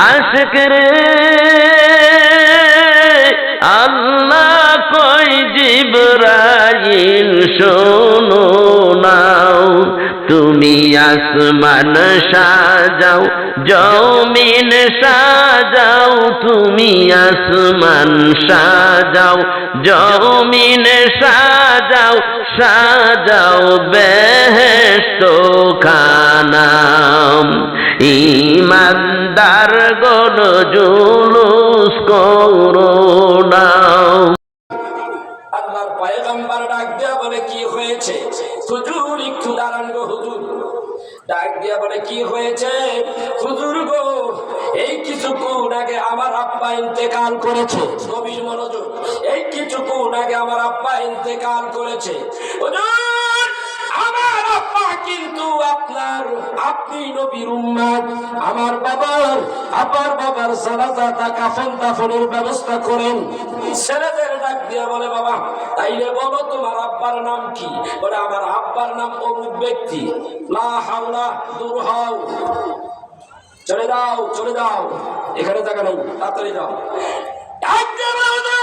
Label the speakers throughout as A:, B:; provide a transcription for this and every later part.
A: আশিক রে আল্লাহ কই জিবরাইল শোনো নাও, তুমি আসমান সাজাও জমিন সাজাও, তুমি আসমান সাজাও জমিন সাজাও, সাজাও বেহেশত খানা। ইমানদার গণ জুলুস করো না।
B: আল্লাহর পয়গম্বর ডাক দিয়া বলে কি হয়েছে? হুজুর একটু দাঁড়ান গো হুজুর। ডাক দিয়া বলে কি হয়েছে? হুজুর গো এই কিছুক্ষণ আগে আমার আব্বা ইন্তেকাল করেছে। গভীর মনোযোগ, এই কিছুক্ষণ আগে আমার আব্বা ইন্তেকাল করেছে। হুজুর আমার আব্বা কিন্তু আপনার, আপনি নবীর উম্মত, আমার বাবার জানাজা কাফন দাফনের ব্যবস্থা করেন। ছেলেদের ডাক দিয়া বলে বাবা তাইলে বলো তোমার আব্বার নাম কি? বলে আমার আব্বার নাম অমুক ব্যক্তি। লা হাওলা, দূর হও, চলে যাও চলে যাও, এখানে জায়গা নেই, তাড়াতাড়ি যাও। ডাক দিয়া বলে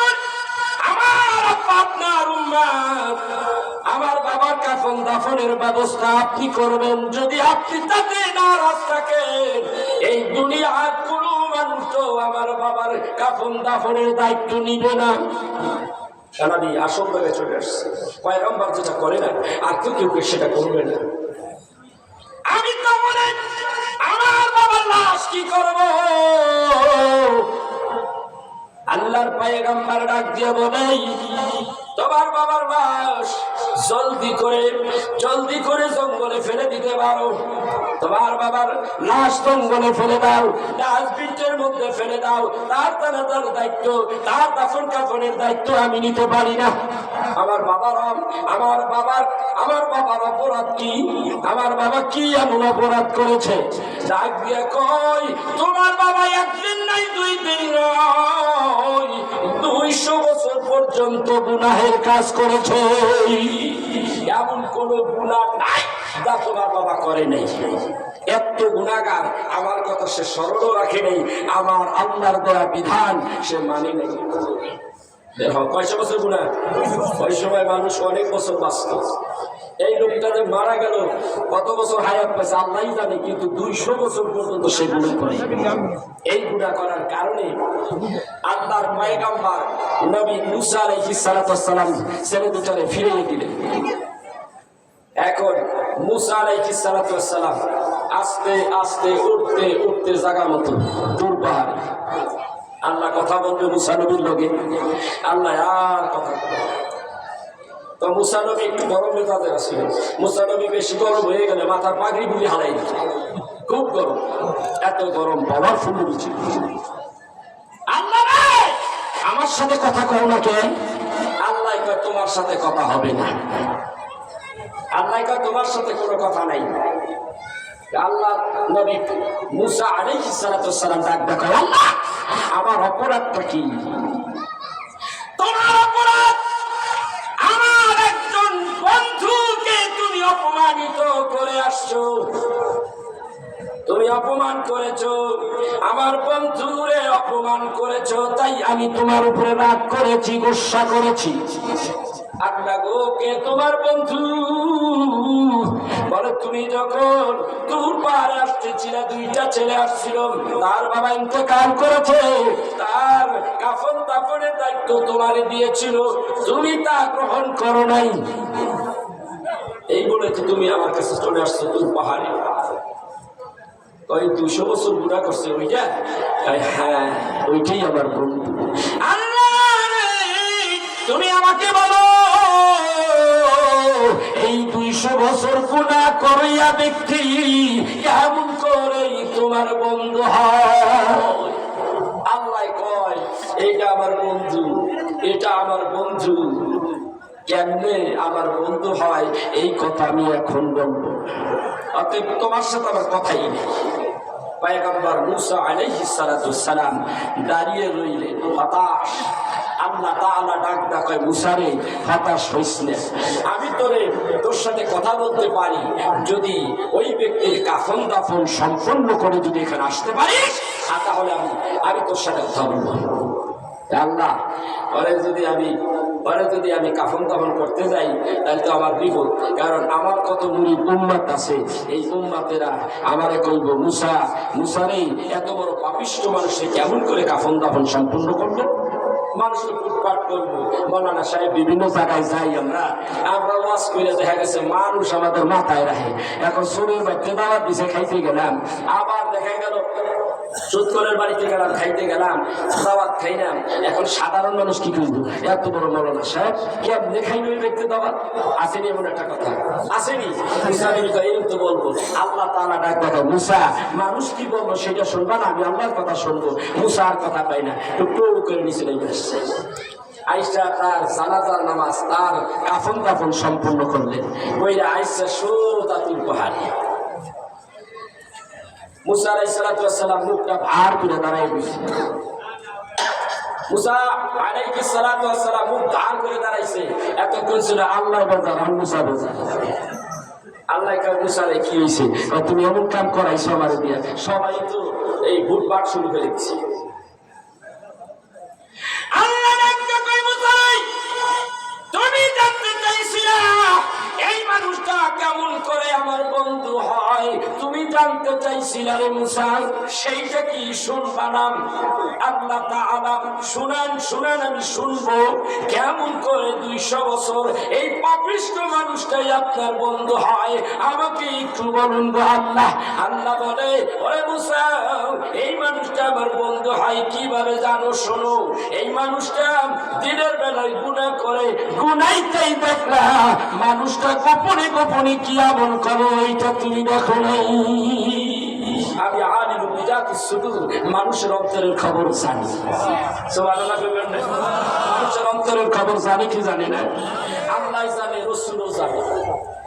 B: আমার আব্বা আপনার উম্মত, আমার বাবার কাফন দাফনের ব্যবস্থা আপনি করবেন। যদি আপনি তাতে নারাজ থাকেন এই দুনিয়ার কোন মানুষ তো আমার বাবার কাফন দাফনের দায়িত্ব নিবে না। সারাদি আসল জায়গায় চলে আসছে। পয়গম্বর যেটা করে না আর কেউ সেটা করবে না। আমি তো বলে আমার বাবার লাশ কি করবো? আল্লাহর পয়গম্বর ডাক দিয়ে বলে তোমার বাবার লাশ জলদি করে জঙ্গলে ফেলে দিতে পারো। তোমার বাবার লাশ জঙ্গলে ফেলে দাও, ডাস্টবিনের মধ্যে ফেলে দাও। তার দায়িত্ব, তার দাফন কাফনের দায়িত্ব আমি নিতে পারি না। আমার বাবার অপরাধ কি? আমার বাবা কি এমন অপরাধ করেছে? ডাক দিয়ে কই তোমার বাবা একদিন নাই, 2 দিন নয়, 200 বছর পর্যন্ত গুনাহের কাজ করেছে। এমন কোন গুনাহ নাই যা তোমার বাবা করে নাই। এত গুনাহগার, আমার কথা সে স্মরণও রাখে নেই, আমার আল্লাহর দেওয়া বিধান সে মানে নেই। কয়শো বছর গুনাহ? ওই সময় মানুষ অনেক বছর বাঁচত। এই লোকটা যে মারা গেল কত বছর হায়াত পাইছে আল্লাহ জানে, কিন্তু 200 বছর পর্যন্ত সে গুনাহ করে। এই গুনাহ করার কারণে আল্লাহর পয়গম্বর নবী মুসা আলাইহিস সালাম ছেলে দুটারে ফিরিয়ে দিলেন। এখন মুসা আলাইহিস সালাম আস্তে আস্তে উঠতে জায়গা মতো দূর পাহাড়ে আল্লাহ কথা বলবে মুসা নবীর লগে। আল্লাহ আর কথা তো মুসা নবী একটু গরম মেজাজের আসছিল। মুসা নবী বেশি গরম হয়ে গেলে মাথার পাগড়ি বুড়ি হালাই দিচ্ছে, খুব গরম। এত গরম বাবার ফুল দিচ্ছে। আল্লাহ আমার সাথে কথা কও না কেন? আল্লাহ কয় তোমার সাথে কথা হবে না। আল্লাহ কয় তোমার সাথে কোনো কথা নাই। আল্লাহ নবী মুসা আলাইহিস সালাম ডাক দেয় আল্লাহ আমার অপরাধটা কি? তোমার অপরাধ আমার একজন বন্ধুকে তুমি অপমানিত করে আসছো। তুমি অপমান করেছো, আমার বন্ধুরে অপমান করেছো, তাই আমি তোমার উপরে রাগ করেছি, গোসা করেছি। আল্লাহ গো কে তোমার বন্ধু? বলে তুমি যখন দূর পাহাড়ে আসতেছিলে 2টা ছেলে আসছিল, তার বাবা ইন্তেকাল করেছে, তার কাফন দাফনের দায়িত্ব তোমারে দিয়েছিল, তুমি তা গ্রহণ করো নাই। এই বলে তো তুমি আমার কাছে চলে আসছো দূর পাহাড়ে। ওই 200 বছর গুনাহ করছে ওইটা? হ্যাঁ ওইটাই আমার বন্ধু। তুমি আমাকে বলো এই 200 বছর গুনাহ করিয়া ব্যক্তি কেমন করে তোমার বন্ধু হয়? আল্লাহ কয় এটা আমার বন্ধু, এটা আমার বন্ধু। কেমনে আমার বন্ধু হয় এই কথা আমি এখন বলবো। অতএব তোমার সাথে আমার কথাই নেই। পয়গম্বর মুসা আলাইহিস সালাম দাঁড়িয়ে রইলেন হতাশ। আল্লাহ তাআলা ডাক দেয় মুসা রে হতাশ হইস না, আমি তোর সাথে কথা বলতে পারি। যদি ওই ব্যক্তির কাফন দাফন সম্পন্ন করে যদি এখানে আসতে পারিস তাহলে আমি তোর সাথে কথা বলবো। আল্লাহ, পরে যদি আমি কাফন দাফন করতে যাই তাহলে তো আমার বিপদ, কারণ আমার কত মুরিদ উম্মত আছে, এই উম্মতেরা আমারে কইব মুসারে এত বড় পাপিষ্ঠ মানুষে কেমন করে কাফন দাফন সম্পূর্ণ করবে। মানুষকে ফুটপাট করবো। মৌলানা সাহেব বিভিন্ন জায়গায় যাই আমরা ওয়াজ করে দেখা গেছে মানুষ আমাদের মাথায় রাখে। এখন শরীর বাড়িতে দাওয়াত দিছে, খাইতে গেলাম, আবার দেখা গেল সুৎকরের বাড়িতে গেলাম, খাইতে গেলাম, দাওয়াত খাইলাম। এখন সাধারণ মানুষ কি করবো? এত বড় মৌলানা সাহেব কেমনে খাইল ওই ব্যক্তি দাওয়াত? আসেনি এমন একটা কথা? আসেনি? এরকম তো বলবো। আল্লাহ তাআলা ডাক দেখো, মুসা মানুষ কি বলবো সেটা শুনবা না, আমি আল্লাহর কথা শুনবো। মুসা আর কথা পাই না, একটু করে নিচে আইসা তার জানাজার নামাজ, তার কাফন দাফন সম্পূর্ণ করলেন। ওইরা আইসা সোতাতুল পাহাড়ি মুসা আলাইহিস সালাতু ওয়াস সালাম মুখটা ভার করে দাঁড়ায় গেছে। মুসা আলাইহিস সালাতু ওয়াস সালাম মুখ ভার করে দাঁড়াইছে। এতক্ষণ ছিল আল্লাহ বাজার আর মুসা বাজার। আল্লাহ কা মুসা রে কি হইছে? তুমি এমন কাম করাইছো আমারে দিয়া, সবাই তো এই ভুটবাট শুরু করে দিচ্ছে। আল্লাহ ডাকতে কই মুসা, তুমি জানতে চাইছিলা এই মানুষটা কেমন করে আমার বন্ধু হয়, তুমি জানতে চাইছিলা রে মুসা, সেইটা কি শুনবা না? আল্লাহ তাআলা শুনান আমি শুনবো কেমন করে 200 বছর এই পাপিষ্ঠ মানুষটাই আপনার বন্ধু হয়, আমাকে একটু বলুন গো আল্লাহ। আল্লাহ বলে, ওরে মুসা, এই মানুষটা আমার বন্ধু হয় কিভাবে জানো? শোনো, এই মানুষটা দিনের বেলায় গুনাহ করে, গুনাইতেই দেখলা মানুষটা গোপনে গোপনে কি আমল করে এইটা তুমি দেখো নাই। আমি আলিমুল বিজাতিস সুদূর, মানুষের অন্তরের খবর জানি। সুবহানাল্লাহ বলবেন না? মানুষের অন্তরের খবর জানি কি জানি না? আল্লাহ জানে, রাসূলও জানে।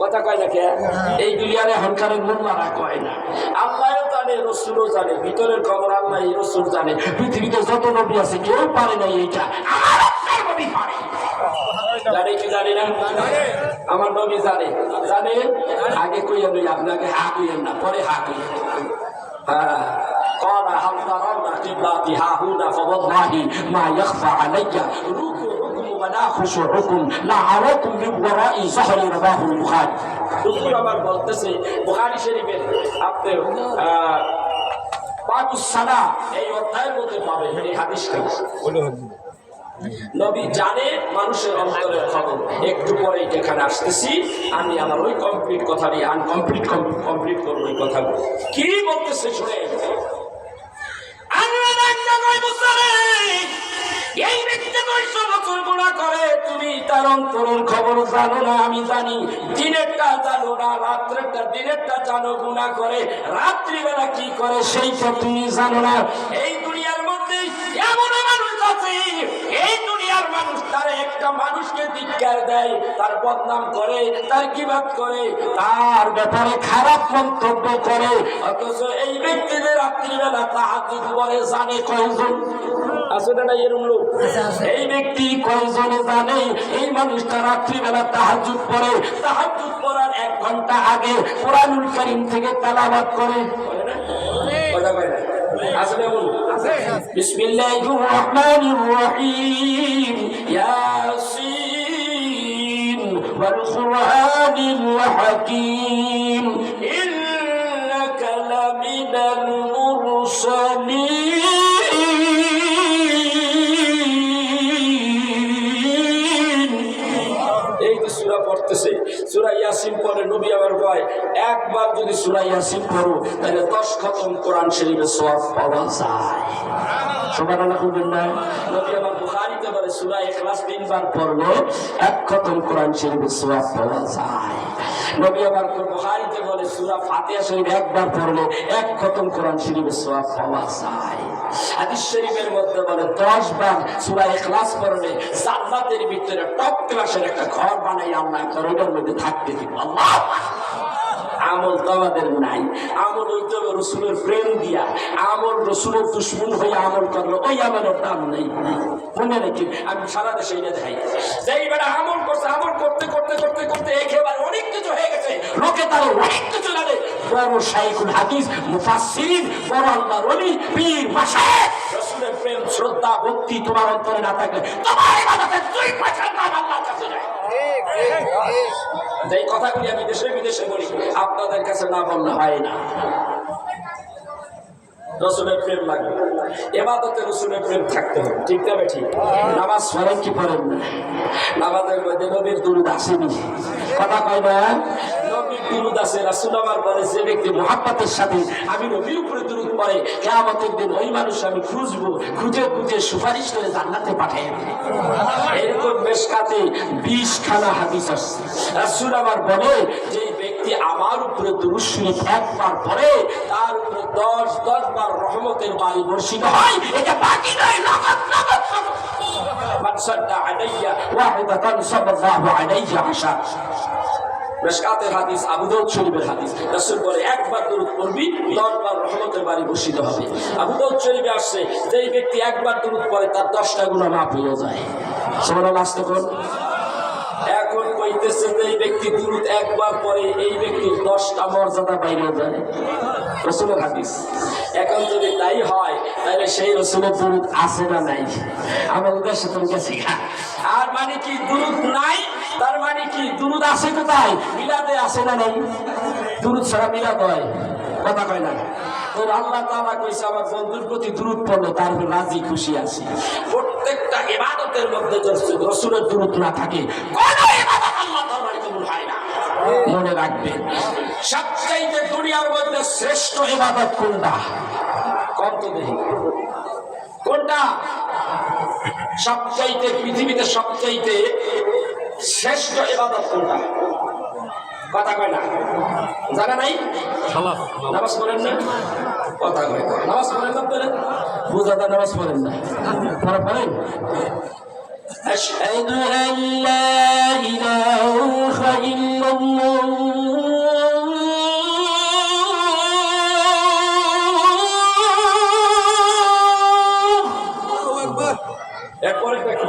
B: কথা কয় না কে? এই দুনিয়ার অহংকারের মোল্লারা কয় না। আল্লাহও জানে, রাসূলও জানে, ভিতরের খবর আল্লাহ রাসূল জানে। পৃথিবীতে যত নবী আছে কেউ পারে না এইটা, আমার আপনার নবী পারে। জানে কি জানি না? আমার নবী জানে। আগে কইয়া নই, আপনাকে হা কইয়েন না, পরে হা কইয়েন। قال هل ترون قبلتي ها هنا فوالله ما يخفى علي ركوعكم ولا خشوعكم لا أراكم من وراء ظهري رواه البخاري। হুজুর আমার বলতেছে বুখারী শরীফের আপনি বাবুস সালাহ এই অধ্যায়ের মধ্যে পাবেন এই হাদিসটা। নবী জানে মানুষের অন্তরের খবর। একটু পরে এখানে আসতেছি, আমি আমার ওই কমপ্লিট কথা নিয়ে কমপ্লিট করবো। ওই কথা কি বলতেছে শুনে। এই ব্যক্তি 200 বছর গুনাহ করে, তুমি তার অন্তরের খবর জানো না? আমি জানি। দিনেরটা জানো না, রাত্রেরটা, দিনেরটা জানো গুনাহ করে, রাত্রিবেলা কি করে সেইটা তুমি জানো না। এই দুনিয়ার মধ্যে এমন মানুষ আছে, এই দুনিয়ার মানুষ তার একটা মানুষকে ধিক্কার দেয়, তার বদনাম করে, তার গীবত করে, তার ব্যাপারে খারাপ মন্তব্য করে, অথচ এই ব্যক্তিদের রাত্রিবেলা তাহাজ্জুদ পড়ে জানে কয়জন? আসলে না এরকম লোক? এই ব্যক্তি কয়জনে জানে এই মানুষটা রাত্রিবেলা তাহাজ্জুদ পড়ে, তাহাজ্জুদ পড়ার 1 ঘন্টা আগে কোরআনুল কারীম থেকে তেলাওয়াত করে। আসলে বলুন, বিসমিল্লাহির রহমানির রহিম, ইয়াসিন ওয়াল কুরআনিল হাকীম, ইন্নাকা লামিনাল মুরসালিন। সূরা ইয়াসিন পড়ে নবী আমার কয়, একবার যদি সূরা ইয়াসিন পড়ো তাহলে 10 খতম কোরআন শরীফের সওয়াব পাওয়া যায়। সুবহানাল্লাহ বলবেন না? নবী আমার বুখারীতে বলে সূরা ইখলাস 3 বার পড়লে 1 খতম কোরআন শরীফের সওয়াব পাওয়া যায়। নবী আমার বুখারীতে বলে সূরা ফাতিহা শরীফ 1 বার পড়লে 1 খতম কোরআন শরীফের সওয়াব পাওয়া যায়। হাদিস শরীফের মধ্যে বলে 10 বার সূরা ইখলাস পড়লে জান্নাতের ভিতরে টপ ক্লাসের একটা ঘর বানাই আল্লাহ তার ওটার মধ্যে থাকতে দিব। আল্লাহ আমল তো আমাদের নাই। আমল হইতে হবে রসুলের প্রেম দিয়া। আমল রসুলের দুশ্মন হয়ে আমল করলো, ওই আমলের দাম নেই। মনে রেখে আমি সারা দেশে এটা দেখাই, যেই বেটা আমল করছে, আমল করতে করতে করতে করতে একেবারে অনেক কিছু হয়ে গেছে, লোকে তার অনেক কিছু জানে, বড় শাইখুল হাদিস, মুফাসসিরিন, বড় আল্লাহর ওলি, পীর, মাশায়েখ, রসুলের প্রেম শ্রদ্ধা ভক্তি তোমার অন্তরে না থাকলে তোমার ইবাদতের 2% দাম আল্লাহর কাছে নাই। যেই কথাগুলি আমি দেশে বিদেশে বলি, আপনাদের কাছে না বললে হয় না। রসুলের প্রেম লাগবে, ইবাদতে রসুলের প্রেম থাকতে হবে, ঠিক না ঠিক? নামাজ পড়েন কি পড়েন না? নামাজের মধ্যে নবীর দুরূদ আসেনি, কথা কয় না? নবীর দুরূদ আছে। রাসূল আমার বলে, যে ব্যক্তি মুহাব্বতের সাথে আমি নবীর উপরে দুরূদ পড়ে, কিয়ামতের দিন ওই মানুষ আমি খুঁজবো, খুঁজে খুঁজে সুপারিশ করে জান্নাতে পাঠাই দেব। এরকম মিশকাতে 20 খানা হাদিস আছে। রাসূল আমার বলে, যে ব্যক্তি আমার উপরে দুরূদ শরীফ একবার পড়ে, তার উপরে 10 বার রহমতের বাড়ি বর্ষিত হয়। এটা বাকি নয়, নগদ নগদ। মান সাল্লা আলাইয়া ওয়াহিদাতান সাল্লাল্লাহু আলাইহি আশা। মিশকাতের হাদিস, আবু দাউদ শরীফের হাদিস। রাসূল বলে, একবার দরুদ পড়বি, 10 বার রহমতের বাড়ি বর্ষিত হবে। আবু দাউদ শরীফে আসছে, যেই ব্যক্তি একবার দরুদ পড়ে তার 10টা গুনাহ মাফ হয়ে যায়। সুবহানাল্লাহ। এখন কইতেছে যে এই ব্যক্তি দুরূদ একবার পড়ে, এই ব্যক্তির 10টা মর্যাদা বাইরে যায়, রাসূলের হাদিস। এখন যদি তাই হয়, তাহলে সেই রাসূলের দুরূদ আছে না নাই? আমার উদ্দেশ্য তুমি গেছি। আর মানে কি দুরূদ নাই? তার মানে কি দুরূদ আছে কোথায়? মিলাদে আছে না নাই? দুরূদ ছাড়া মিলাদ হয়, কথা কয় না? তোর আল্লাহ তাআলা কইছে, আমার বন্ধুর প্রতি দুরূদ পড়লো, তার উপর রাজি খুশি আছি। প্রত্যেকটা ইবাদতের মধ্যে যদি রাসূলের দুরূদ না থাকে, কোন ইবাদত আল্লাহ তাআলার কবুল হয় না। মনে রাখবেন, সবচাইতে দুনিয়ার মধ্যে শ্রেষ্ঠ ইবাদত কোনটা? কোন তো দেখি কোনটা? সবচাইতে পৃথিবীতে সবচাইতে শ্রেষ্ঠ ইবাদত কোনটা? কথা কয় না, জানা নাই? নামাজ পড়েন না? কথা কয় না, নামাজ পড়েন না? পড়েন বুঝাদা, নামাজ পড়েন না? পড়া পড়েন। আশহাদু আন লা ইলাহা ইল্লাল্লাহ এরপরেটা কি?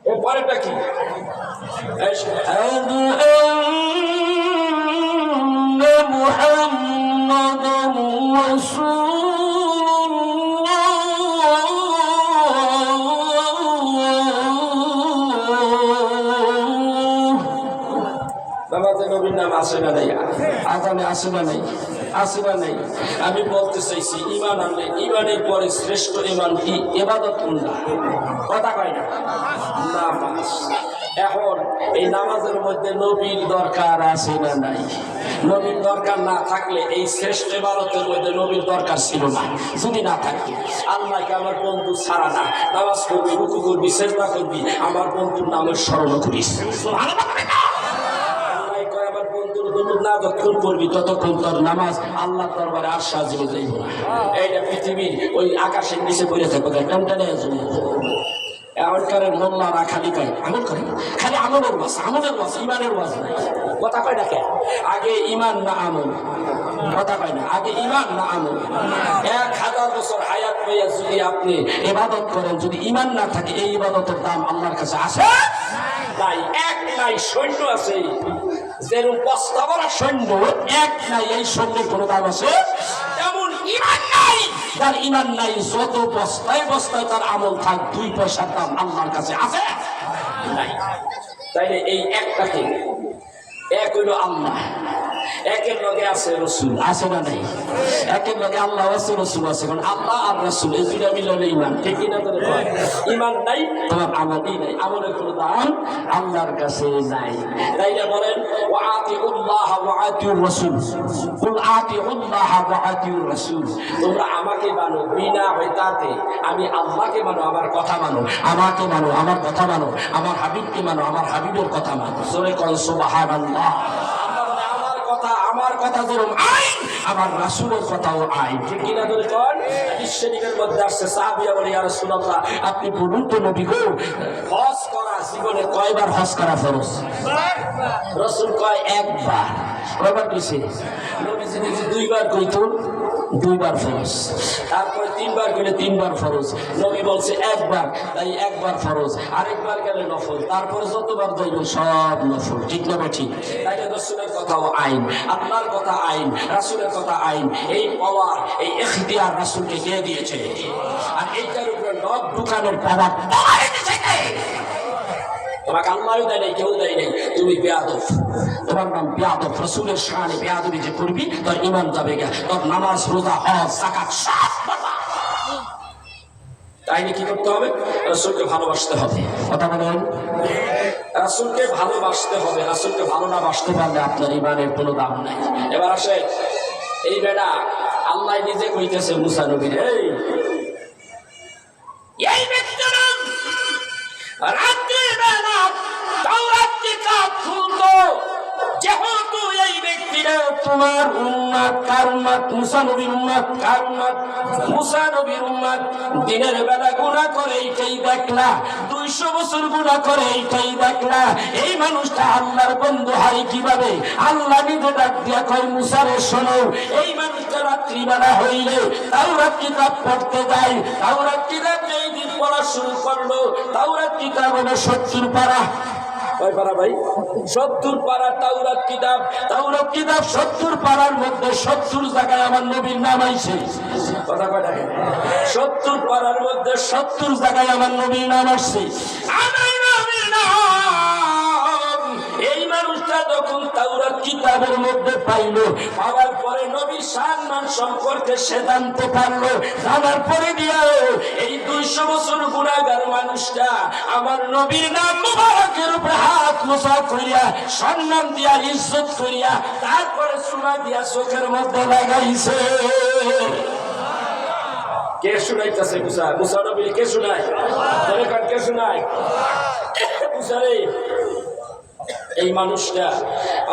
B: এরপরেটা কি? আশহাদু আন্না মুহাম্মাদার রাসূলুল্লাহ। নামাজে নবীর নাম আসে না নাই? আজানে আসে না নাই? আসে না নাই? আমি বলতে চাইছি, ঈমান আনলে ঈমানের পরে শ্রেষ্ঠ ঈমান কি? ইবাদত কোনটা? কথা কয় না? নামাজ। এখন এই নামাজের মধ্যে নবীর দরকার আছে না নাই? নবীর দরকার না থাকলে এই শ্রেষ্ঠ ইবাদতের মধ্যে নবীর দরকার ছিল না। যদি না থাকতো, আল্লাহকে আমার বন্ধু ছাড়া না, নামাজ করবি, রুকু করবি, সিজদা করবি, আমার বন্ধুর নামের স্মরণ করিস। না যতক্ষণ করবি ততক্ষণ তোর নামাজ আল্লাহ দরবারে আশ্বাস হয়ে যাইব না। এইটা পৃথিবীর ওই আকাশের নিচে পড়ে থাকবে, কোনটা এখনকারের মোল্লারা খালি কয় আমল করে, খালি আমলের বাস, আমলের বাস, ইমানের বাস নাই। কথা কয় না কেন? আগে ইমান না আমল? কথা কয় না? আগে ইমান না আমল? 1000 বছর হায়াত পেয়ে যদি আপনি ইবাদত করেন, যদি ইমান না থাকে, এই ইবাদতের দাম আল্লাহর কাছে আসে নাই। এক নাই, সৈন্য আছে, যেরকম বস্তা ভরা সৈন্য, এক নাই, এই সৈন্যের কোনো দাম আছে? এমন ইমান নাই, তার ইমান নাই, যত বস্তায় বস্তায় তার আমল থাক, 2 পয়সার দাম আল্লাহর কাছে আছে নাই। তাইলে এই একটাকে, এক হইল আল্লাহ, একের লগে আছে রসুল, আছে না নাই? একের লগে আল্লাহ আছে, রসুল আছে। কারণ আল্লাহ আর রসুল এই দুইটা মিললে ইমান, ঠিক কিনা? তোর ইমান নাই, তোমার আমলই নাই, আমলের কোনো দাম আল্লাহর কাছে নাই। তাইলে বলেন, ওয়া আতিউল্লাহ ওয়া আতিউর রাসূল, কুল আতিউল্লাহ ওয়া আতিউর রাসূল। তোমরা আমাকে মানো, বিনা হইতাতে আমি আল্লাহকে মানো, আমার কথা মানো, আমাকে মানো, আমার কথা মানো, আমার হাবিবকে মানো, আমার হাবিবের কথা মানো। জোরে কল সুবহানাল্লাহ। আমার কথা যেরকম আইন, আমার রাসূলের কথাও আইন, ঠিক কিনা? ধরে কোন শরীফের মধ্যে আসছে, সাহাবীরা বলে, ইয়া রাসূলুল্লাহ, আপনি বলুন তো নবী গো, হজ করা জীবনে কয়বার হজ করা ফরজ? রাসূল কয়, একবার। কয়বার কইছে? নবীজি যদি দুইবার কইতো দুইবার ফরজ, তারপরে তিনবার গেলে তিনবার ফরজ। নবী বলছে একবার, তাই একবার ফরজ, আরেকবার গেলে নফল, তারপরে যতবার যাইবেন সব নফল। ঠিক না ঠিক? তাইলে রাসূলের কথাও আইন, আল্লাহর কথা আইন, রাসূলের কথা আইন। এই পাওয়ার, এই ইখতিয়ার রাসূলকে দিয়ে দিয়েছে, আর এইটার উপরে নখ ঢুকানোর পাওয়ার তোমাকে আল্লাহও দেয় নাই, কেউ দেয় নাই। তুমি বেয়াদব, তোমার নাম বেয়াদব। রাসূলের শানে বেয়াদবি যে করবি তোর ঈমান যাবে গা, তোর নামাজ রোজা হজ যাকাত সব বরবাদ। তাইলে কি করতে হবে? রাসূলকে ভালোবাসতে হবে। কথা বলেন, রাসূলকে ভালোবাসতে হবে। রাসূলকে ভালো না বাসতে পারলে আপনার ঈমানের কোনো দাম নাই। এবার আসে এই বেটা, আল্লাহ নিজে কইতেছে মুসা নবীর, এই ব্যক্তির রাত্রিবেলা তাওরাত কিতাব খুলতো, যেহেতু এই ব্যক্তিরা তোমার উম্মত, কার উম্মত? মুসা নবীর উম্মত। কার উম্মত? মুসা নবীর উম্মত। দিনের বেলা গুনাহ করে এইটাই দেখলা, 200 বছর গুনাহ করে এইটাই দেখলা। এই মানুষটা আল্লাহর বন্ধু হয় কিভাবে? আল্লাহ নিজে ডাক দিয়া কয় মুসা রে শোনো, এই মানুষটা রাত্রিবেলা হইলে তাওরাত কিতাব পড়তে যায়। তাওরাত কিতাব যেই দিন পড়া শুরু করলো, তাওরাত কিতাব হলো 70 পারা। কয় পারা ভাই? 70 পারা তাওরাত কিতাব। তাওরাত কিতাব 70 পারার মধ্যে 70 জায়গায় আমার নবীর নাম আইছে। কথা কয় দেখেন, 70 পারার মধ্যে 70 জায়গায় আমার নবীর নাম আসছে। আমার নবীর নাম এই মানুষটা যখন তাওরাত কিতাবের মধ্যে পাইলো, পাওয়ার পরে নবীর সম্মান সম্পর্কে সে জানতে পারলো। জানার পরে দিয়াও এই 200 বছর গুনাহগার মানুষটা আমার নবীর নাম মুবারকের উপরে হাত মোছা করিয়া, সম্মান দিয়া, ইজ্জত করিয়া, তারপরে সুমা দিয়া চোখের মধ্যে লাগাইছে। কে শুনাইতেছে? মুসা। মুসা নবী কে শুনায়? কে শুনায়? মুসা রে, এই মানুষটা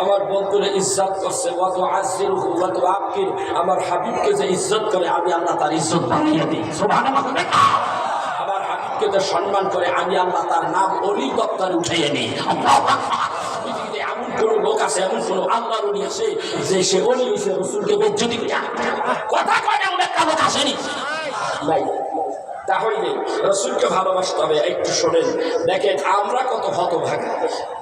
B: আমার বন্ধুরে ইজ্জত করছে, কত আজির কত আকির, আমার হাবিবকে যে ইজ্জত করে আমি আল্লাহ তার ইজ্জত বানিয়ে দিই। সুবহানাল্লাহ। আমার হাবিবকে যে সম্মান করে আমি আল্লাহ তার নাম ওলি দপ্তরে উঠাইয়ে নিই। আল্লাহু আকবার। পৃথিবীতে এমন কোন লোক আছে, এমন কোন আল্লাহর ওলি আছে যে সে ওলি হইছে রাসূলকে বেজ্জতি করে? কথা কয় না, উনি একটা লোক আসেনি ভাই। তাহলে রাসূলকে ভালোবাসতে হবে। একটু শোনেন, দেখেন আমরা কত হতভাগা।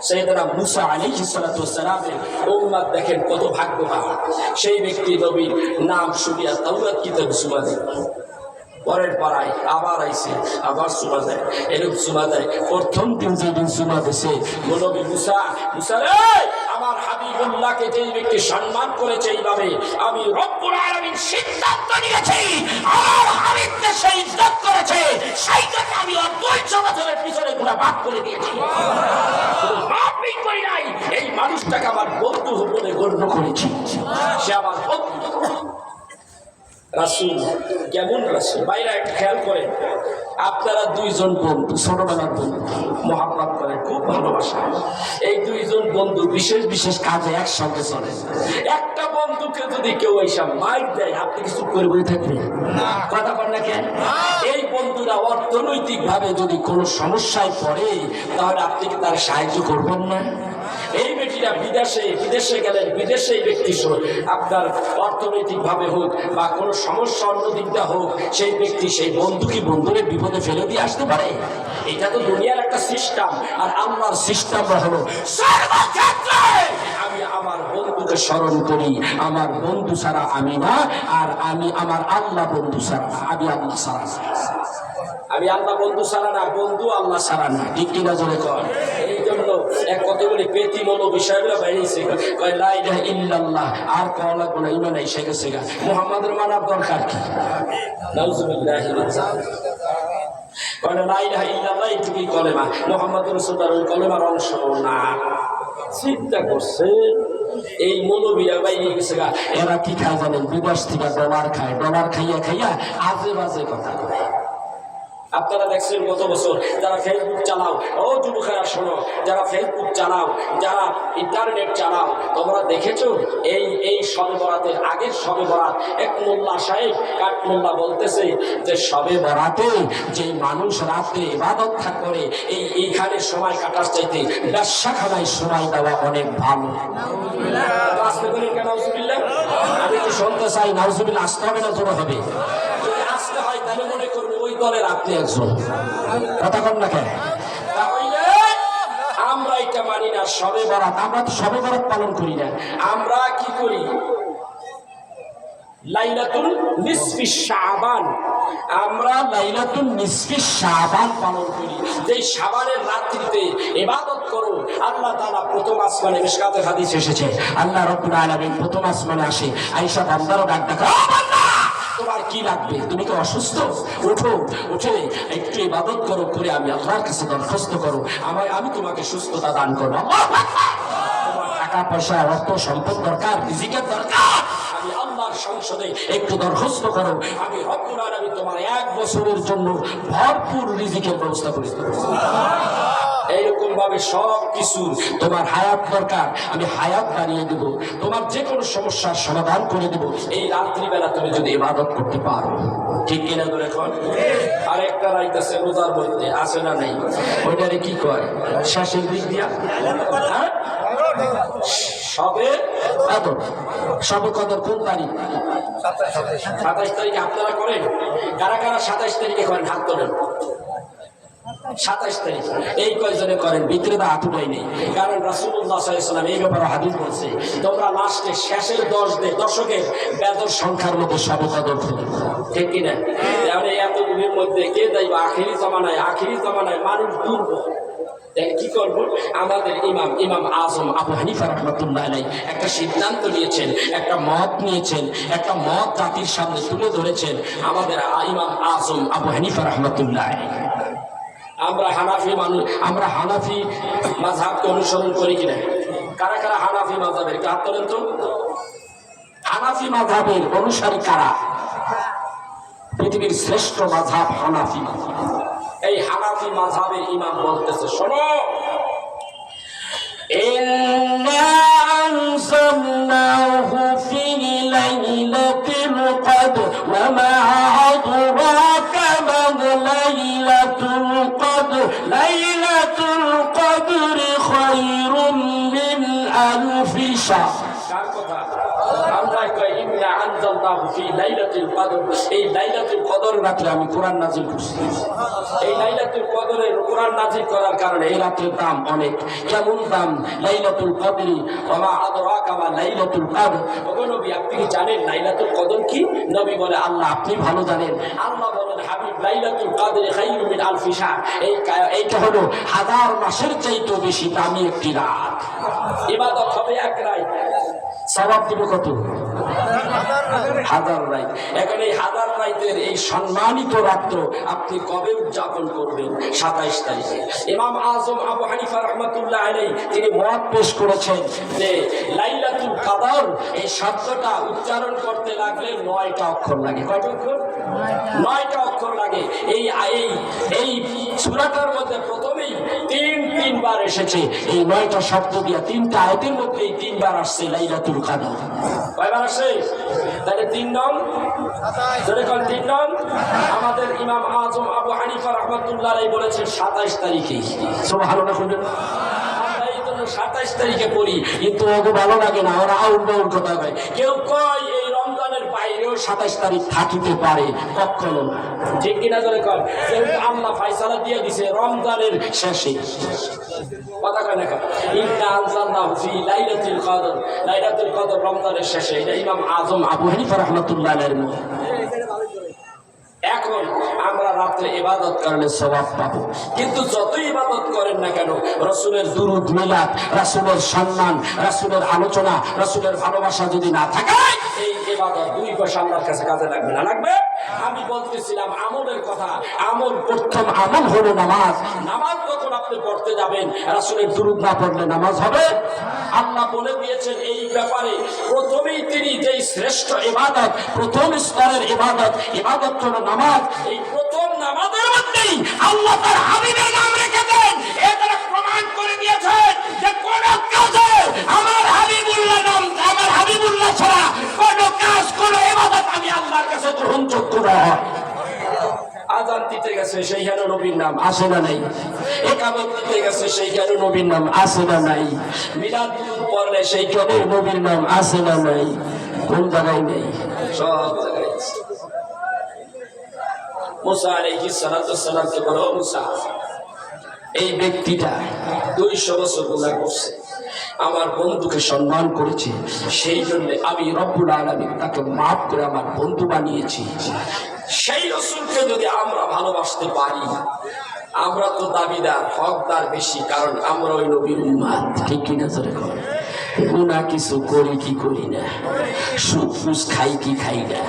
B: সাইয়েদনা মুসা আলাইহিস সালাতু ওয়াস সালামের উম্মত দেখেন কত ভাগ্যবান। সেই ব্যক্তি নবীর নাম শুনিয়া তাওরাত কিতাব সুমা দেয়, পরের পাড়ায় আবার আইছে, আবার সুমা দেয়, এরকম সুমা দেয়। প্রথম দিন যেদিন সুমা দিছে, নবী মুসা, মুসা রে, আমার হাবিবুল্লাহকে যেই ব্যক্তি সম্মান করেছে এইভাবে, আমি রব্বুল আলামিন সিদ্ধান্ত নিয়েছি আমার হাবিবকে সেই ইজ্জত করেছে, সেই জন্য আমি ওর 200 বছরের পিছনে গুনাহ মাফ করে দিয়েছি। মাফই করি নাই, এই মানুষটাকে আমার বন্ধু বলে গণ্য করেছি, সে আমার বন্ধু। রাসূল কেমন রাসূল? বাইরে একটা খেয়াল করেন, আপনারা দুইজন বন্ধু, ছোটবেলার বন্ধু, মহব্বত করে, খুব ভালোবাসা। এই দুইজন বন্ধু বিশেষ বিশেষ কাজে একসঙ্গে চলে। একটা বন্ধুকে যদি কেউ এসে মাইর দেয়, আপনি কিছু করে বলে থাকবেন? কথা বল না কেন? এই বন্ধুরা অর্থনৈতিক ভাবে যদি কোনো সমস্যায় পড়ে, তাহলে আপনি কি তার সাহায্য করবেন না? এই ব্যক্তিরা বিদেশে গেলেন, বিদেশে এই ব্যক্তি আপনার অর্থনৈতিক ভাবে হোক বা কোনো সমস্যা অন্য দিকটা হোক, সেই ব্যক্তি সেই বন্ধু কি বন্ধুরে বিপদে ফেলে দিয়ে আসতে পারে? এটা তো দুনিয়ার একটা সিস্টেম। আর আল্লাহর সিস্টেমটা হলো সর্বক্ষেত্রে আমি আমার বন্ধুকে স্মরণ করি। আমার বন্ধু ছাড়া আমি না, আর আমি আমার আল্লাহ বন্ধু ছাড়া না, আমি আল্লাহ ছাড়া না। আমি আল্লাহ বন্ধু ছাড়া না, বন্ধু আল্লাহ ছাড়া না। ঠিক কিনা জোরে কর। এই জন্য এক কতগুলি পেতি মনো বিষয়গুলো বাইরেছে, কয় লা ইলাহা ইল্লাল্লাহ, আর কওয়া লাগবে না, ঈমান এসে গেছে গা। মুহাম্মাদের মানার দরকার কি? নাউজুবিল্লাহি মিন যালিক। কয় লা ইলাহা ইল্লাল্লাহ এটুকুই কলেমা, মুহাম্মাদুর রাসূলুল্লাহ ওই কলেমার অংশ না। চিন্তা করছে এই মৌলবীরা বাইরে গেছে গা। এরা কি খায় জানেন? বিদেশ থেকে ডলার খায়, ডলার খাইয়া খাইয়া আজে বাজে কথা বলে। আপনারা দেখছেন গত বছর যারা ফেসবুক চালাও, ও যুবকেরা শোনো, যারা ফেসবুক চালাও, যারা ইন্টারনেট চালাও, তোমরা দেখেছো এই শবে বরাতের আগের শবে বরাত এক মোল্লা সাহেব কাঠমোল্লা বলতেছে যে শবে বরাতে যে মানুষ রাত্রে ইবাদত করে এইখানে সময় কাটার চাইতে ব্যবসাখানায় সময় দেওয়া অনেক ভালো। আসতে বলেন কেন নাউজুবিল্লাহ? আমি তো শুনতে চাই নাউজুবিল্লাহ আসতে হবে না জোর হবে? যদি আসতে হয় তাহলে মনে করবে ওই দলের আপনি একজন, কথা কন না কেন? তাহলে আমরা এটা মানি না শবে বরাত, আমরা তো শবে বরাত পালন করি না, আমরা কি করি লাইলাতুল নিসফি শাবান, আমরা লাইলাতুল নিসফি শাবান পালন করি। যে শাবানের রাত্রিতে ইবাদত করো আল্লাহ তাআলা প্রথম আসমানে, মিশকাতের হাদিস এসেছে আল্লাহ রাব্বুল আলামিন প্রথম আসমানে আসে, আয়েশা বান্দারও ডাক ডাকা, ও বান্দা তোমার কি লাগবে, তুমি তো অসুস্থ, ওঠো, উঠে একটু ইবাদত করো, করে আমি আল্লাহর কাছে দরখাস্ত করো আমি তোমাকে সুস্থতা দান করবো। তোমার টাকা পয়সা অর্থ সম্পদ দরকার, রিজিকের দরকার, আমি আল্লাহর সংসদে একটু দরখাস্ত করো, আমি রব্বুল আলামিন তোমার 1 বছরের জন্য ভরপুর রিজিকের ব্যবস্থা করে দেব। এইরকম ভাবে সব কিছু তোমার হায়াত দরকার, আমি হায়াত বাড়িয়ে দেব, তোমার যে কোনো সমস্যার সমাধান করে দেব এই রাত্রিবেলা তুমি যদি ইবাদত করতে পারো। ঠিক কিনা ধরে এখন আরেকটা রাইত আছে রোজার মধ্যে, আছে না নেই? ওইটারে কি কয় শেষের দিক দিয়া সবে কদর। সবে কদর কোন তারিখ? 27 তারিখে। আপনারা করেন? কারা কারা 27 তারিখে করেন? হাত তোলেন। 27 তারিখ এই কয়জনে করেন? ভিতরে তো হাত উঠাই নেই, কারণ রাসূলুল্লাহ সাল্লাল্লাহু আলাইহি ওয়াসাল্লাম এই ব্যাপারে হাদিস বলছে তোমরা লাস্টে শেষের 10 দশকের বেদর সংখ্যার মধ্যে সবে কদর করো। ঠিক কিনা? তাহলে এত গুণের মধ্যে কে যাইবা আখিরি জামানায় মানুষ দুর্বল। কি করব? আমাদের ইমাম আজম আবু হানিফা রাহমাতুল্লাহ আলাইহি একটা সিদ্ধান্ত নিয়েছেন, একটা মত নিয়েছেন, একটা মত জাতির সামনে তুলে ধরেছেন। আমাদের ইমাম আজম আবু হানিফা রাহমাতুল্লাহ আলাইহি, আমরা হানাফি মানুষ, আমরা হানাফি মাযহাবকে অনুসরণ করি কিনা? কারা কারা হানাফি মাযহাবের হাত তোলেন তো? হানাফি মাযহাবের অনুসারী কারা? পৃথিবীর শ্রেষ্ঠ মাযহাব হানাফি মাযহাব। এই হানাফি মাযহাবের ইমাম বলতেছে, শোনো, ইন্না আনসালনাহু ফি লাইলাতিল কদর ওয়া মা আদরাকা মা লাইলাতুল কদর লাইলাতুল কদরি খায়রুম মিন আলফি শাহর। কার কথা? আমরা কই ইন্না আনজালনাহু ফি লাইলাতুল কদর, এই লাইলাতুল কদর রাতে আমি কোরআন নাযিল করছি। এই লাইলাতুল কদরে কোরআন নাযিল করার কারণে এই রাতের দাম অনেক। কেমন দাম? লাইলাতুল কদরি ওয়া মা আদরাকা মা লাইলাতুল কদর। ওগো নবী, আপনি কি জানেন লাইলাতুল কদর কি? নবী বলে, আল্লাহ আপনি ভালো জানেন। আল্লাহ বলেন, হাবিব লাইলাতুল কদরি খায়রুম মিন আলফি শাহর, এইটা হলো 1000 মাসের চাইতেও বেশি দামি একটি রাত। ইবাদত হবে এক রাত, সওয়াব দিব কত? 1000 রাত। এখন এই 1000 রাতের এই সম্মানিত রাত্র আপনি কবে উদযাপন করবেন? 27 তারিখে। ইমাম আজম আবু হানিফা রাহমাতুল্লাহ আলাইহি তিনি মত পেশ করেছেন যে লাইলাতুল কদর এই শব্দটা উচ্চারণ করতে লাগলে 9টা অক্ষর লাগে। কয়টা অক্ষর? 9টা অক্ষর লাগে। এই সূরাটার মধ্যে প্রথমেই 3বার এসেছে এই 9টা শব্দ দিয়া, 3টা আয়াতের মধ্যে এই 3বার আসছে লাইলাতুল কদর। কয়বার আসছে? তাহলে 3 নং 3 নং। আমাদের ইমাম আজম আবু হানিফা রাহমাতুল্লাহ আলাইহি বলেছেন 27 তারিখে। সুবহানাল্লাহ। আমরা এই জন্য 27 তারিখে পড়ি, কিন্তু ওকে ভালো লাগে না, ওরা আউল বাউল কথা কয়। কেউ কয় এই রমজানের বাইরেও 27 তারিখ থাকিতে পারে, কখনো না। ঠিক কিনা জোরে কয়? যেহেতু আল্লাহ ফায়সালা দিয়ে দিছে রমজানের শেষে, কথা কয় না? ইন্না আনজালনাহু ফি লাইলাতুল কদর, লাইলাতুল কদর রমজানের শেষে। এটা ইমাম আজম আবু হানিফা রাহমাতুল্লাহ আলাইহির মত। এখন আমরা রাত্রে ইবাদত করলে সওয়াব পাবো, কিন্তু যতই ইবাদত করেন না কেন রাসূলের দুরূদ মিলাদ, রাসূলের সম্মান, রাসূলের আলোচনা, রাসূলের ভালোবাসা যদি না থাকে এই ইবাদত 2 পয়সা আল্লাহর কাছে কাজে লাগবে না। লাগবে? আমি বলতেছিলাম আমলের কথা। প্রথম আমল হলো নামাজ। নামাজ যখন আপনি পড়তে যাবেন রাসূলের দুরূদ না পড়লে নামাজ হবে? আল্লাহ বলে দিয়েছেন এই ব্যাপারে প্রথমেই তিনি যেই শ্রেষ্ঠ ইবাদত, প্রথম স্তরের ইবাদত হলো নামাজ। এই প্রথম নামাজের মধ্যেই নবী আল্লাহ তার হাবিবের নাম রেখেছেন, এ তারা প্রমাণ করে দিয়েছেন যে কোন কাজে আমার হাবিবুল্লাহ নাম, আমার হাবিবুল্লাহ ছাড়া কোন কাজ কোন ইবাদত আমি আল্লাহর কাছে গ্রহণযোগ্য নয়। আযান দিতে গেছে সেইখানে নবীর নাম আসে না নাই, ইকামত দিতে গেছে সেইখানে নবীর নাম আসে না নাই, মিলাদ পড়লে সেইখানে নবীর নাম আসে না নাই, কোন জায়গায় নেই? সব জায়গায় আছে। মুসা আলাইহিস সালাতু ওয়াস সালামকে বলো, মুসা এই ব্যক্তিটা 200 বছর গুনাহ করছে, আমার বন্ধুকে সম্মান করেছে, সেই জন্য আমি রব্বুল আলামিন তাকে মাফ করে আমার বন্ধু বানিয়েছি। সেই রাসূলকে যদি আমরা ভালোবাসতে পারি, আমরা তো দাবিদার হকদার বেশি, কারণ আমরা ওই নবীর উম্মত, ঠিক কিনা জোরে কর। গুনাহ কিছু করি কি করি না, সুদ ফুস খাই কি খাই না,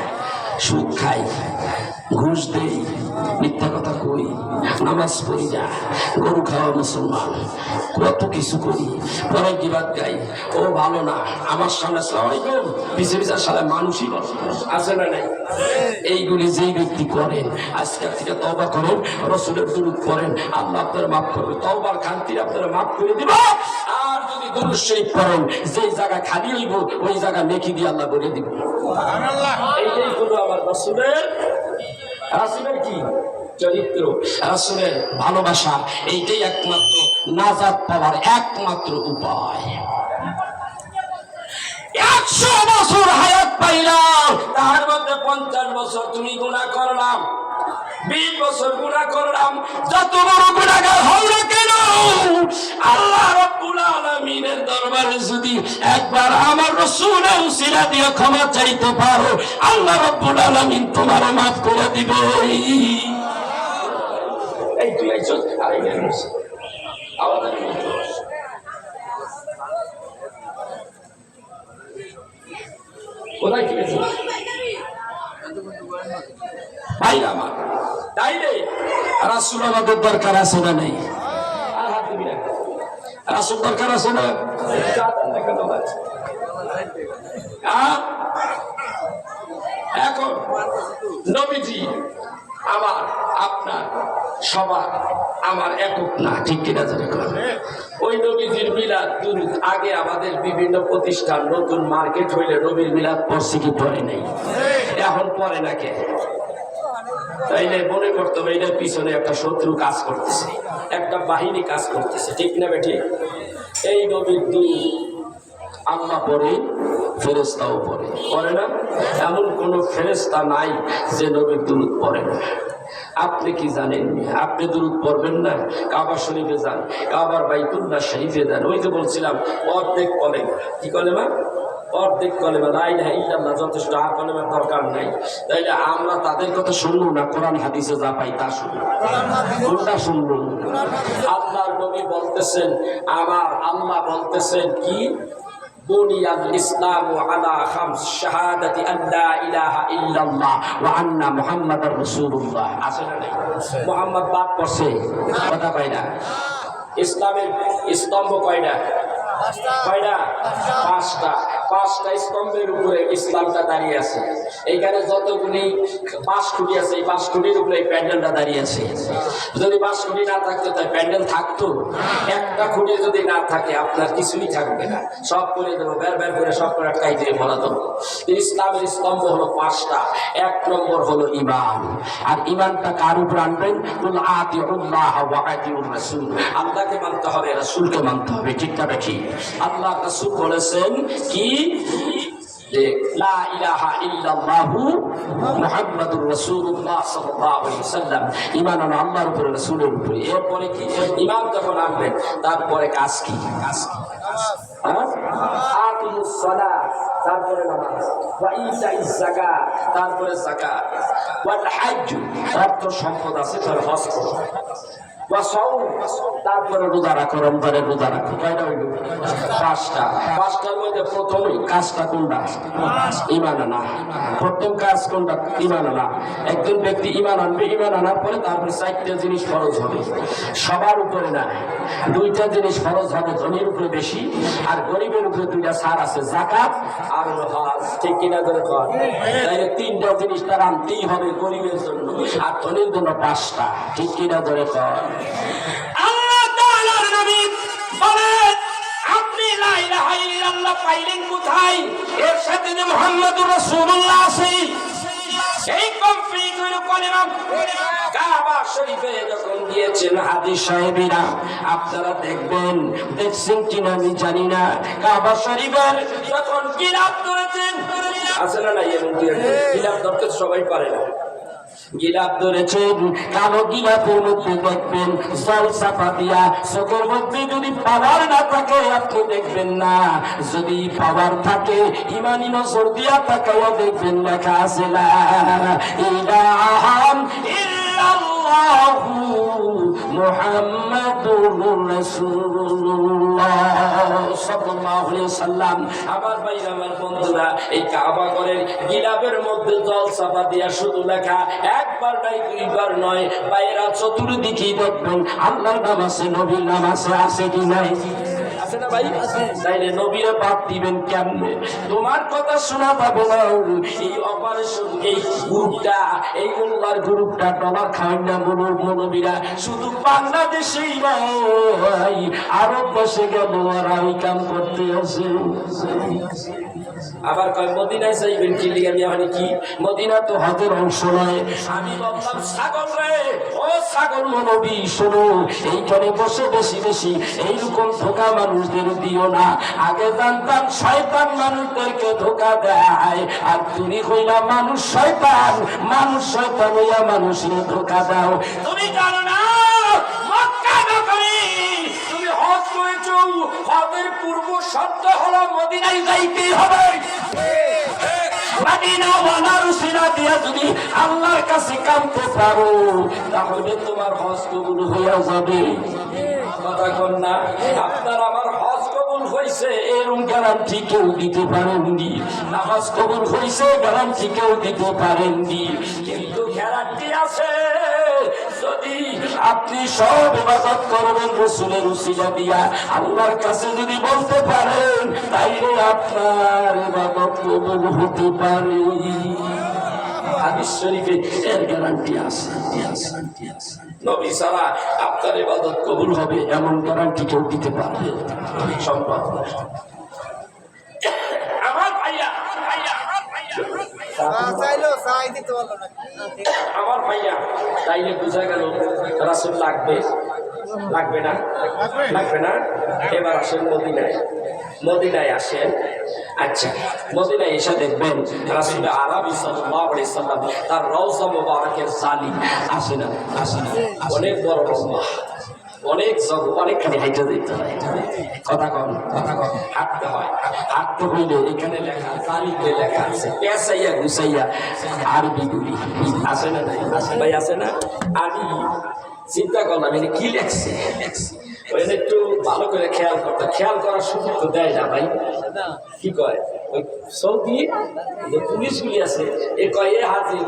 B: সুদ খাই, ঘুষ দেই, মিথ্যা কথা কই, নামাজ পড়ি না, গরু খাওয়া মুসলমান, কত কিছু করি, পরে গিবাদ গাই, ও ভালো না, আমার সামনে আসসালামু আলাইকুম, পিছে পিছে সালে মানুষই বলে, আছে না নাই? এইগুলি যেই ব্যক্তি করেন, আজকের থেকে তওবা করেন, রাসূলের দুরূদ পড়েন, আল্লাহ আপনারা মাফ করবে, তওবার খান্তির আপনারা মাফ করে দিব। আর যদি দুরূদ শরীফ পড়েন, যেই জায়গা খালি হইব ওই জায়গা নেকি দিয়ে আল্লাহ বলে দিব। সুবহানাল্লাহ। এইটাই হলো আমার রাসূলের কি চরিত্র, রাসূলের ভালোবাসা, এইটাই একমাত্র নাজাত পাওয়ার একমাত্র উপায়। 100 বছর হায়াত পাইলাম, তার মধ্যে 50 বছর তুমি গুনাহ করলাম, 20 বছর গুনাহ করলাম, যত বড় গুনাহগার হও না কেন, আল্লাহ রাব্বুল আলামিনের দরবারে যদি একবার আমার রাসূলের উসিলা দিয়ে ক্ষমা চাইতে পারো, আল্লাহ রাব্বুল আলামিন তোমার মাফ করে দিবে। এই তুই আইছো আর এই গেছিস আওয়াজ আমি কোথায় কি গেছিস ভাই আমার, তাই রে রাসূল আমাদের দরকার আছে না নাই? আর হাত দিবি না, রাসূল দরকার আছে না? এখন নবীজি আমার আপনার সবার আমার একক না, ঠিক কিনা জানি? ওই নবীজির মিলাদ দুরূদ আগে আমাদের বিভিন্ন প্রতিষ্ঠান নতুন মার্কেট হইলে নবীর মিলাদ পড়ছে কি পড়ে নাই? এখন পড়ে না কে? তাইলে মনে করতে হবে এটার পিছনে একটা শত্রু কাজ করতেছে, একটা বাহিনী কাজ করতেছে, ঠিক না বেঠি? এই নবীর দুরূদ আল্লাহ পড়ে, ফেরেশতাও পড়ে, পড়ে না? এমন কোন ফেরেশতা নাই যে নবীর দুরূদ পড়ে না। আপনি কি জানেন? আপনি দুরূদ পড়বেন না? কাবা শরীফে যান, কাবার বাইতুল্লাহ শরীফে যান, ওই যে বলছিলাম অর্ধেক কলেমা, কি কলেমা? অর্ধেক কলেমা লা ইলাহা ইল্লাল্লাহ যথেষ্ট, আর কলেমার দরকার নাই। তাইলে আমরা তাদের কথা শুনবো না, কোরআন হাদিসে যা পাই তা শুনবো, কোনটা শুনবো? আল্লাহর নবী বলতেছেন, আমার আল্লাহ বলতেছেন কি, বুনিয়াল ইসলামু আলা খামস শাহাদাতি আল্লা ইলাহা ইল্লাল্লাহ ওয়া আন্না মুহাম্মাদার রাসূলুল্লাহ। আছে না নাই? মুহাম্মদ বাদ পড়ছে, কথা কয় না। ইসলামের স্তম্ভ কয়টা? কয়টা? 5টা। 5টা স্তম্ভের উপরে ইসলামটা দাঁড়িয়ে আছে। এইখানে যতগুলি 5 খুঁটি আছে, এই 5 খুঁটির উপরে এই প্যান্ডেলটা দাঁড়িয়ে আছে। যদি 5 খুঁটি না থাকতো তাই প্যান্ডেল থাকতো? একটা খুঁটি যদি না থাকে আপনার কিছুই থাকবে না, সব করে দেবো, বের বের করে সব করে আটকাই দিয়ে বলা দেবো। ইসলামের স্তম্ভ হলো 5টা। 1 নম্বর হলো ঈমান। আর ঈমানটা কার উপর আনবেন? কুল আতিউল্লাহ ওয়া আতিউর রাসূল। আল্লাহকে মানতে হবে, রাসূলকে মানতে হবে, ঠিক না বেঠি? আল্লাহ রাসূল বলেছেন কি, যে লা ইলাহা ইল্লাল্লাহু মুহাম্মাদুর রাসূলুল্লাহ সাল্লাল্লাহু আলাইহি ওয়াসাল্লাম। ঈমান আনো আল্লাহর উপরে, রাসূলের উপরে। এরপরে কি? ঈমান যখন আনবেন তারপরে কাজ কি? কাজ কি? আকিমুস সালাত, তারপরে নামাজ, ওয়া ইতাইজ যাকাত, তারপরে যাকাত, ওয়াল হজ্জ, অর্থ সম্পদ আছে তার হজ করো। তারপরে রোজা রাখো, রমজানের রোজা রাখো। কয়টা হইল? পাঁচটা। পাঁচটার মধ্যে প্রথমেই কাজটা কোনটা? ঈমান আনা। প্রথম কাজ কোনটা? ঈমান আনা। একজন ব্যক্তি ঈমান আনবে, ঈমান আনার পরে তারপরে চারটা জিনিস ফরজ হবে, সবার উপরে না। দুইটা জিনিস ফরজ হবে, ধনীর উপরে বেশি, আর গরিবের উপরে দুইটা ছাড় আছে, যাকাত আর হজ। ঠিক কিনা ধরে কর? তাইলে তিনটা জিনিস তার আনতেই হবে গরিবের জন্য, আর ধনীর জন্য পাঁচটা। ঠিক কিনা ধরে কর? আল্লাহ তাআলার নবী বলেন, আপনি লা ইলাহা ইল্লাল্লাহ পাইলেন কোথায়? এর সাথে যে মুহাম্মাদুর রাসূলুল্লাহ আছে, এই কমপ্লিট হলো কলেমা। কাবা শরীফে যখন গিয়েছেন হাজী সাহেবেরা, আপনারা দেখবেন, দেখছেন কিনা আমি জানি না, কাবা শরীফের যখন গিলাফ ধরেছেন, আছে না নাই? এমন গিলাফ ধরতে সবাই পারে না। গিলাফ ধরেছেন, কালো গিলাফের মধ্যে দেখবেন জল চাপা দিয়া, চোখের মধ্যে যদি পাওয়ার না থাকে আপনি দেখবেন না, যদি পাওয়ার থাকে ইমানি নজর দিয়া তাকাইয়া দেখবেন লেখা আছে লা ইলাহা ইল্লাল্লাহু মুহাম্মাদুর রাসূলুল্লাহ সাল্লাল্লাহু আলাইহি ওয়াসাল্লাম। আমার ভাইরা, আমার বন্ধুরা, এই কাবা ঘরের গিলাফের মধ্যে জল চাপা দিয়া শুধু লেখা, একবার নাই, দুইবার নয়, বাইরা চতুর্দিকে দেখবেন আল্লাহর নাম আছে, নবীর নাম আছে। আছে কি নাই? আছে না ভাই? তাইলে নবীরে বাদ দিবেন কেমনে? তোমার কথা শোনা পাবে না। এই অপারেশন, এই গ্রুপটা, এই মোল্লার গ্রুপটা ডলার খায় না মৌলবীরা, শুধু বাংলাদেশেই নয়, আরব বসে গেল ওরা ওই কাম করতে আছে। আবার কয় মদিনায় যাইবেন কি লিগা? মানে কি মদিনা তো হজের অংশ নয়। আমি বললাম, ছাগল রে, ও ছাগল নবী শোনো, এইখানে বসে বেশি বেশি এইরকম ধোকা মানুষদের দিও না। আগে জানতাম শয়তান মানুষদেরকে ধোকা দেয়, আর তুমি কইলা মানুষ শয়তান, মানুষ শয়তান হইয়া মানুষের ধোকা দাও। তুমি জানো না মক্কা নগরী তুমি হজ করেছো, হজের পূর্ব শর্ত হলো মদিনায় যাইতেই হবে। মদিনা ওয়ানারুসিনা দিয়া যদি আল্লাহর কাছে কামতে পারো, তাহলে তোমার হজ কবুল হইয়া যাবে। কথা কন না? আপনার আমার হজ কবুল হইছে এরকম গ্যারান্টি কেউ দিতে পারেননি, নামাজ কবুল হইছে গ্যারান্টি কেউ দিতে পারেননি, কিন্তু গ্যারান্টি আছে যদি আপনি সব ইবাদত করবেন রাসূলের উসিলা দিয়া, আল্লাহর কাছে যদি বলতে পারেন, তাইলে আপনার ইবাদত কবুল হতে পারে। হাদিস শরীফে এর গ্যারান্টি আছে। নবী ছাড়া আপনার ইবাদত কবুল হবে এমন গ্যারান্টি কেউ দিতে পারবে সম্ভব। আমার ভাইয়া, আমার ভাইয়া, তাইলে বোঝা গেল রাসূল লাগবে, লাগবে না? লাগবে না? এবার আসেন মদিনায়, মদিনায় আসেন। আচ্ছা, মদিনায় এসে দেখবেন রাসূল আরবি সাল্লাল্লাহু আলাইহি সাল্লাম তার রওজা মুবারকের জালি আসে না? আসে না? অনেক বড় রওজা, অনেক অনেকখানি হাইটে যেতে হয়। কথা কন, কথা কন, হাঁটতে হয়। হাঁটতে হইলে এখানে লেখা, জালিতে লেখা আছে পেঁচাইয়া গুছাইয়া আরবি গুলি আছে না? নাই? ভাই আছে না? আমি চিন্তা করলাম এটা কি লেখছে, ওইটা একটু ভালো করে খেয়াল করতে, খেয়াল করার সুযোগ তো দেয় না ভাই। কি কয় ওই সৌদি যে পুলিশগুলি আছে, এ কয় এ হাজির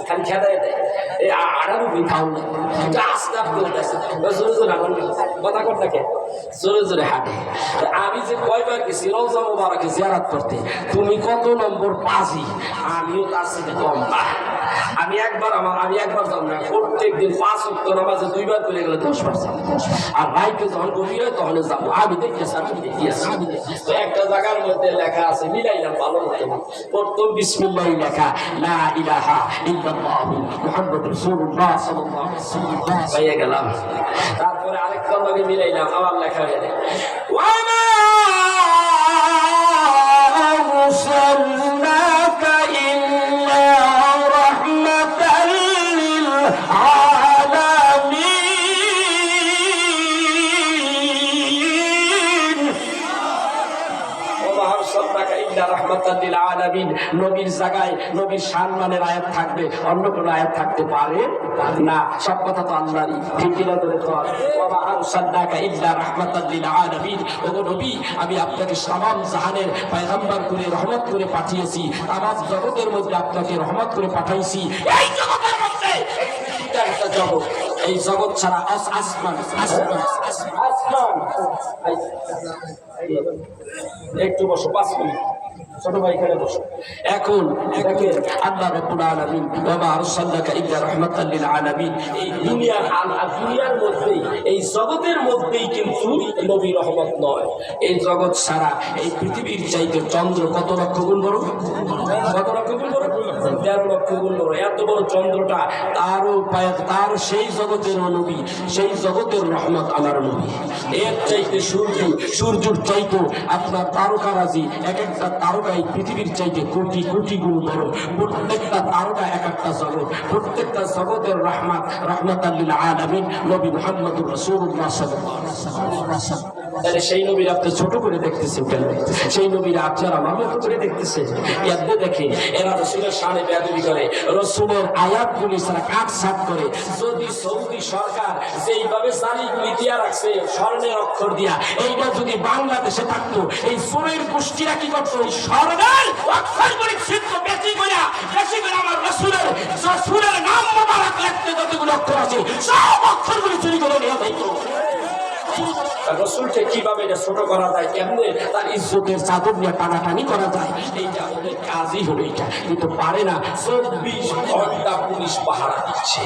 B: খালি খেদায় দেয়, এ আরবি খাও না, আস্তে আস্তে জোরে জোরে আমার কথা কর থাকে, জোরে জোরে হাঁটে। আমি যে কয়বার গেছি রওজা মুবারকে জিয়ারত করতে, তুমি কত নম্বর পাজি, আমিও তার সাথে কম না। আমি একবার যাব না, প্রত্যেক দিন 5 ওয়াক্ত নামাজে 2 বার করে গেলে 10%, আর রাইতে যখন গভীর হয় তখন যাবো। আমি দেখতেছি, তো একটা জায়গার মধ্যে লেখা আছে, মিলাইলাম ভালো মতো, প্রথম বিসমিল্লাহ লেখা, লা ইলাহা ইল্লাল্লাহু মুহাম্মাদুর রাসূলুল্লাহ সাল্লাল্লাহু আলাইহি ওয়াসাল্লাম পাইয়া গেলাম। তারপরে আরেকটা লগে মিলাইলাম, আবার লেখা হয়ে যায় ওয়া মা আরসালনাকা ইল্লা রাহমাতাল লিল আলামিন। রাহমাতাল লিল আলামিন। নবীর জায়গায় নবীর সম্মানের আয়াত থাকবে, অন্য কোন আয়াত থাকতে পারে না। সব কথা তো আল্লাহরই, ঠিক কিনা ধরে তো। ওয়া মা আরসালনাকা ইল্লা রাহমাতাল লিল আলামিন। ওগো নবী, আমি আপনাকে তামাম জাহানের পয়গম্বর করে রহমত করে পাঠিয়েছি, তামাম জগতের মধ্যে আপনাকে রহমত করে পাঠাইছি। এই জগতের মধ্যে একটা জগৎ, এই জগৎ ছাড়া আসমান একটু বসো 5 মিনিট, ছোট ভাই এখানে বসো। এখন দেখেন আল্লাহ রাব্বুল আলামিন ওয়া মা আরসালনাকা ইল্লা রাহমাতাল লিল আলামিন, এই দুনিয়ার মধ্যেই, এই জগতের মধ্যেই কিন্তু নবী রহমত নয়। এই জগৎ সারা এই পৃথিবীর চাইতে চন্দ্র কত লক্ষ গুণ বড়? কত লক্ষ গুণ বড়? 13 লক্ষ গুণ বড়। এত বড় চন্দ্রটা, তার সেই জগতের নবী, সেই জগতের রহমত আমার নবী। এর চাইতে সূর্যের চাইতে আপনার তারকারাজি, এক একটা তারকা এই পৃথিবীর চাইতে কোটি কোটি গুণ বড়। প্রত্যেকটা তারকা এক একটা জগৎ, প্রত্যেকটা জগতের রাহমাতাল লিল আলামিন নবী মুহাম্মদুর রাসূলুল্লাহ সাল্লাল্লাহু আলাইহি ওয়াসাল্লাম। তাহলে সেই নবীর আপনি ছোট করে দেখতেছেন কেন? সেই নবীর আপনার আমার মতো করে দেখতেছেন কেন? দেখেন এরা রসুলের শানে বেয়াদবি করে, রসুলের আয়াতগুলি সারা কাটছাট করে। যদি সৌদি সরকার যেইভাবে জারিগুলি দিয়া রাখছে স্বর্ণের অক্ষর দিয়া, এইটা যদি বাংলাদেশে থাকতো, এই চোরের গোষ্ঠীরা কি করতো? এই স্বর্ণের অক্ষরগুলি ছিদ্র বেশি করে আমার রসুলের নাম মোবারক লিখতে যতগুলো অক্ষর আছে সব অক্ষরগুলি চুরি করে নিয়ে যাইতো। রসুলকে কিভাবে এটা ছোট করা যায়, কেমনে তার ইজ্জতের চাদর নিয়ে টানাটানি করা যায়, এইটা ওদের কাজই হলো এইটা। কিন্তু পারে না, 24 ঘন্টা পুলিশ পাহারা দিচ্ছে।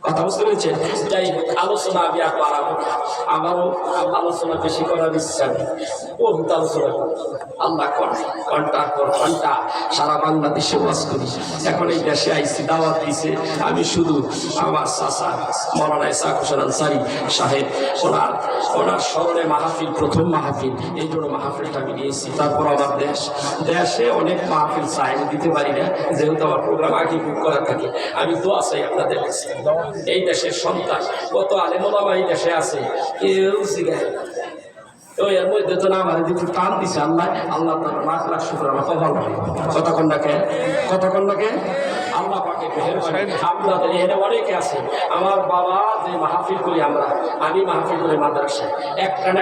B: কথা বুঝতে পেরেছেন? যাই হোক, আলোচনা আমি আর বাড়াবো না, আমারও আলোচনা বেশি করার ইচ্ছা নেই। বহুত আলোচনা আল্লাহ করে ঘন্টার পর ঘন্টা সারা বাংলাদেশে ওয়াজ করি। এখন এই দেশে আইসি, দাওয়াত দিছে, আমি শুধু আমার চাচা মৌলানা ইসহাক হোসেন আনসারী সাহেব, ওনার স্মরণে মাহফিল, প্রথম মাহফিল, এই জন্য মাহফিলটা আমি নিয়েছি। তারপর আমার দেশে অনেক মাহফিল চাই, আমি দিতে পারি না, যেহেতু আমার প্রোগ্রাম আগে বুক করা থাকে। আমি দোয়া চাই আপনাদের কাছে। এই দেশের সন্তান কত আলেম ওলামা এই দেশে আছে, কেউ শিখায় না। তো এর মধ্যে তো না আমার যদি টান দিছে আল্লাহ, আল্লাহ তার লাখ লাখ শুকর আমার কপাল। কতক্ষণ ডাকে আল্লাহ পাকে মেহেরবানি। আপনাদের এখানে অনেকে আছে, আমার বাবা যে মাহফিল করি আমি মাহফিল করি মাদ্রাসায়, একটা না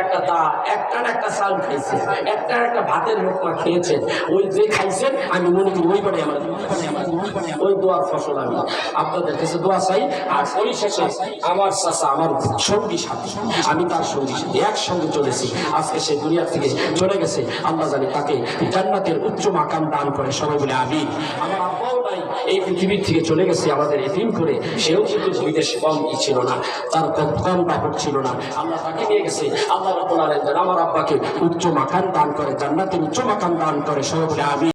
B: একটা চাল খাইছে, একটা না একটা ভাতের লোকমা খেয়েছেন। ওই যে খাইছেন আমি মনে করি ওই বাড়ি আমার ওই দোয়ার ফসল। আমি আপনাদের কাছে দোয়া চাই। আর পরিশেষে আমার চাচা, আমার সঙ্গী সাথী, আমি তার সঙ্গী সাথী একসঙ্গে চলেছি। আজকে সে দুনিয়া থেকে চলে গেছে, আল্লাহ জানি তাকে জান্নাতের উচ্চ মাকাম দান করে, সবাই বলে আমিন। আমার আব্বাও নাই, এই পৃথিবীর থেকে চলে গেছে আমাদের এতিম করে। সেও কিন্তু বিদেশে কম ছিল না, তার কম দাপট ছিল না, আল্লাহ তাকে নিয়ে গেছে। আল্লাহ রাব্বুল আলামিন আমার আব্বাকে উচ্চ মাকাম দান করে, জান্নাতের উচ্চ মাকাম দান করে, সবাই বলে আমিন।